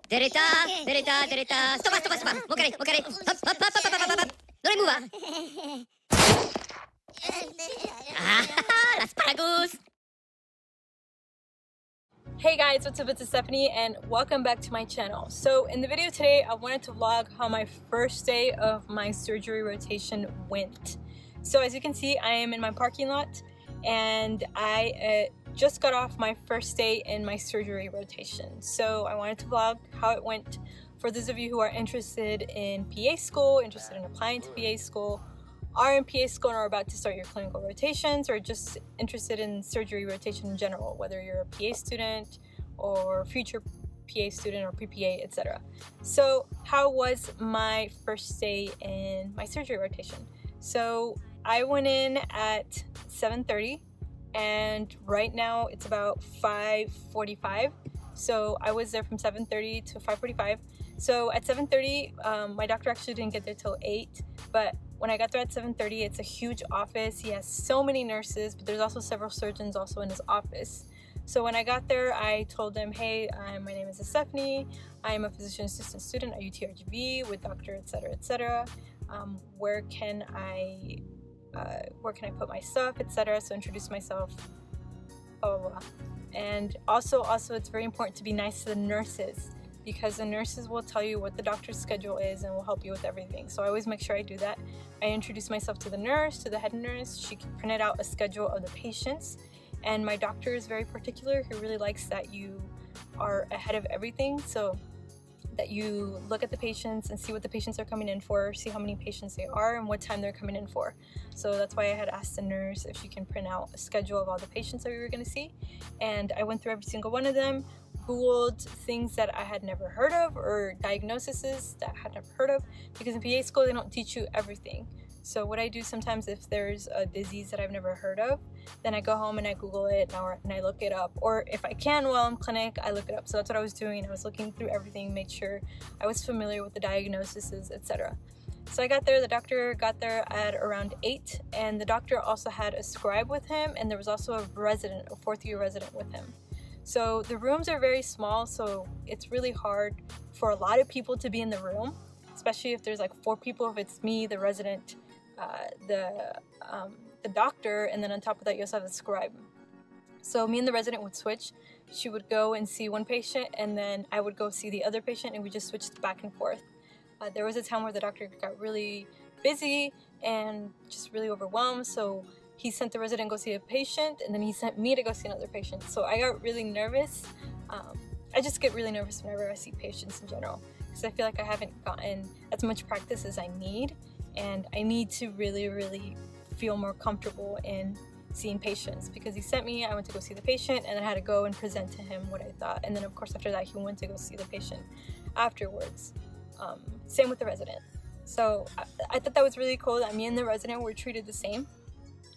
Dereta, dereta, dereta. Stoppa, stoppa, stoppa. Muokere, muokere. Hop, hop, hop, hop, hop, hop, hop. Non è muova. Ah, l'asparagus. Hey guys, what's up? It's Stephanie and welcome back to my channel. So in the video today, I wanted to vlog how my first day of my surgery rotation went. So as you can see, I am in my parking lot and I just got off my first day in my surgery rotation. So I wanted to vlog how it went for those of you who are interested in PA school, interested in applying to PA school, are in PA school and are about to start your clinical rotations, or just interested in surgery rotation in general, whether you're a PA student or future PA student or pre-PA, etc. So how was my first day in my surgery rotation? So I went in at 7:30 and right now it's about 5:45. So I was there from 7:30 to 5:45. So at 7:30, my doctor actually didn't get there till 8, but when I got there at 7:30, it's a huge office. He has so many nurses, but there's also several surgeons also in his office. So when I got there, I told him, hey, my name is Stephanie. I am a physician assistant student at UTRGV with Dr. etc. etc. Where can I put my stuff, etc. So introduce myself, blah, blah, blah. And also it's very important to be nice to the nurses, because the nurses will tell you what the doctor's schedule is and will help you with everything. So I always make sure I do that. I introduce myself to the nurse, to the head nurse. She printed out a schedule of the patients. And my doctor is very particular. He really likes that you are ahead of everything. So that you look at the patients and see what the patients are coming in for, see how many patients they are and what time they're coming in for. So that's why I had asked the nurse if she can print out a schedule of all the patients that we were going to see. And I went through every single one of them, Googled things that I had never heard of or diagnoses that I had never heard of, because in PA school they don't teach you everything. So what I do sometimes, if there's a disease that I've never heard of, then I go home and I Google it and I look it up. Or if I can while I'm clinic, I look it up. So that's what I was doing. I was looking through everything, made sure I was familiar with the diagnoses, etc. So I got there, the doctor got there at around 8, and the doctor also had a scribe with him, and there was also a resident, a 4th-year resident with him. So the rooms are very small, so it's really hard for a lot of people to be in the room, especially if there's like 4 people, if it's me, the resident, the doctor, and then on top of that you also have the scribe. So me and the resident would switch. She would go and see one patient and then I would go see the other patient, and we just switched back and forth. There was a time where the doctor got really busy and just really overwhelmed, so he sent the resident to go see a patient, and then he sent me to go see another patient. So I got really nervous. I just get really nervous whenever I see patients in general, because I feel like I haven't gotten as much practice as I need, and I need to really feel more comfortable in seeing patients. Because he sent me, I went to go see the patient, and I had to go and present to him what I thought, and then of course after that he went to go see the patient afterwards. Same with the resident. So I thought that was really cool that me and the resident were treated the same.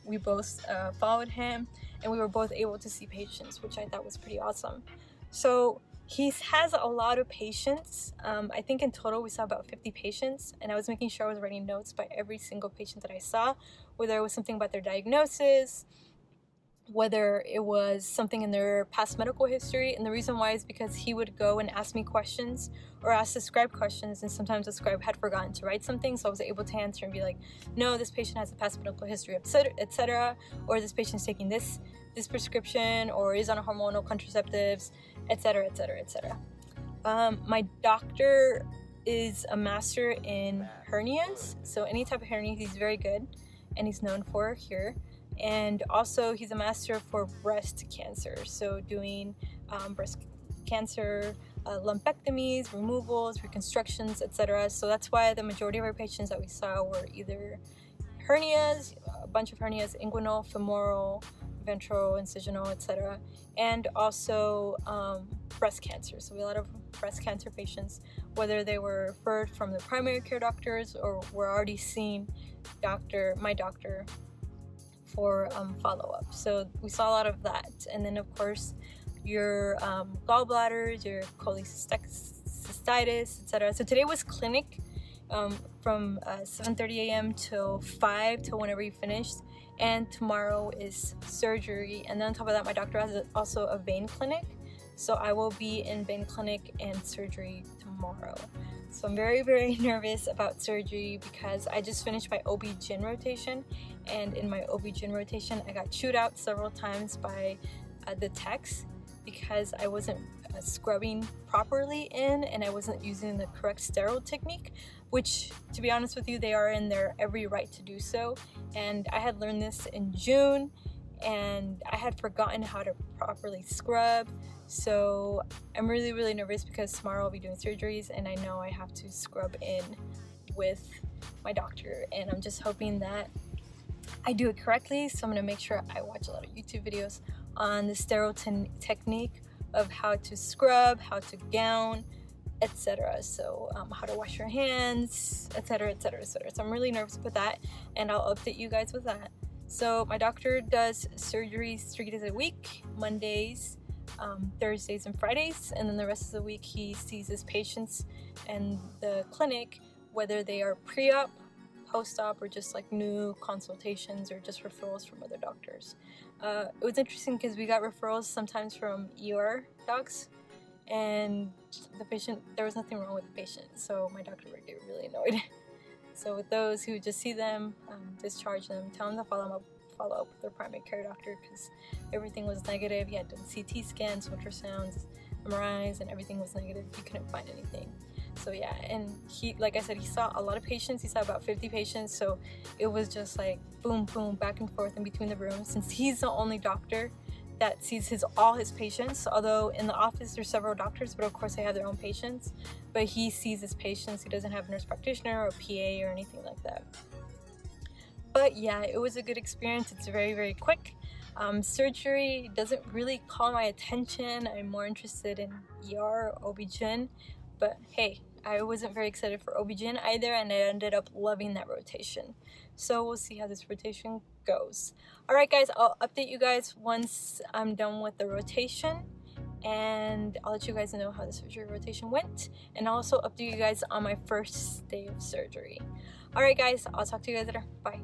We both followed him and we were both able to see patients, which I thought was pretty awesome. So he has a lot of patients. I think in total we saw about 50 patients, and I was making sure I was writing notes by every single patient that I saw, whether it was something about their diagnosis, whether it was something in their past medical history. And the reason why is because he would go and ask me questions or ask the scribe questions, and sometimes the scribe had forgotten to write something, so I was able to answer and be like, no, this patient has a past medical history, etc., or this patient's taking this prescription, or is on a hormonal contraceptives, etc., etc., etc. My doctor is a master in hernias, so any type of hernia he's very good and he's known for here. And also he's a master for breast cancer, so doing breast cancer lumpectomies, removals, reconstructions, etc. So that's why the majority of our patients that we saw were either hernias, a bunch of hernias, inguinal, femoral, ventral, incisional, etc. And also breast cancer. So we had a lot of breast cancer patients, whether they were referred from the primary care doctors or were already seeing my doctor for follow-up. So we saw a lot of that. And then of course your gallbladders, your cholecystitis, etc. So today was clinic from 7:30 a.m. till 5 till whenever you finished, and tomorrow is surgery. And then on top of that, my doctor has also a vein clinic. So I will be in vein clinic and surgery tomorrow. So I'm very, very nervous about surgery because I just finished my OB-GYN rotation, and in my OB-GYN rotation I got chewed out several times by the techs because I wasn't scrubbing properly in, and I wasn't using the correct sterile technique, which, to be honest with you, they are in their every right to do so. And I had learned this in June, and I had forgotten how to properly scrub. So I'm really, really nervous because tomorrow I'll be doing surgeries, and I know I have to scrub in with my doctor, and I'm just hoping that I do it correctly. So I'm gonna make sure I watch a lot of YouTube videos on the sterile technique of how to scrub, how to gown, etc. So how to wash your hands, etc, etc, etc. So I'm really nervous with that, and I'll update you guys with that. So my doctor does surgeries 3 days a week, Mondays, Thursdays and Fridays, and then the rest of the week he sees his patients in the clinic, whether they are pre-op, post-op, or just like new consultations or just referrals from other doctors. It was interesting because we got referrals sometimes from ER docs, and the patient, there was nothing wrong with the patient, so my doctor would get really annoyed. So with those who just see them, discharge them, tell them to follow up with their primary care doctor because everything was negative. He had done CT scans, ultrasounds, MRIs, and everything was negative. He couldn't find anything. So yeah, and he, like I said, he saw a lot of patients. He saw about 50 patients, so it was just like boom, boom, back and forth in between the rooms, since he's the only doctor that sees all his patients. Although in the office there's several doctors, but of course they have their own patients, but he sees his patients. He doesn't have a nurse practitioner or PA or anything like that. But yeah, it was a good experience. It's very, very quick. Surgery doesn't really call my attention. I'm more interested in ER, OB-GYN, but hey, I wasn't very excited for OB-GYN either, and I ended up loving that rotation. So we'll see how this rotation goes. Alright guys, I'll update you guys once I'm done with the rotation, and I'll let you guys know how the surgery rotation went, and I'll also update you guys on my first day of surgery. Alright guys, I'll talk to you guys later. Bye.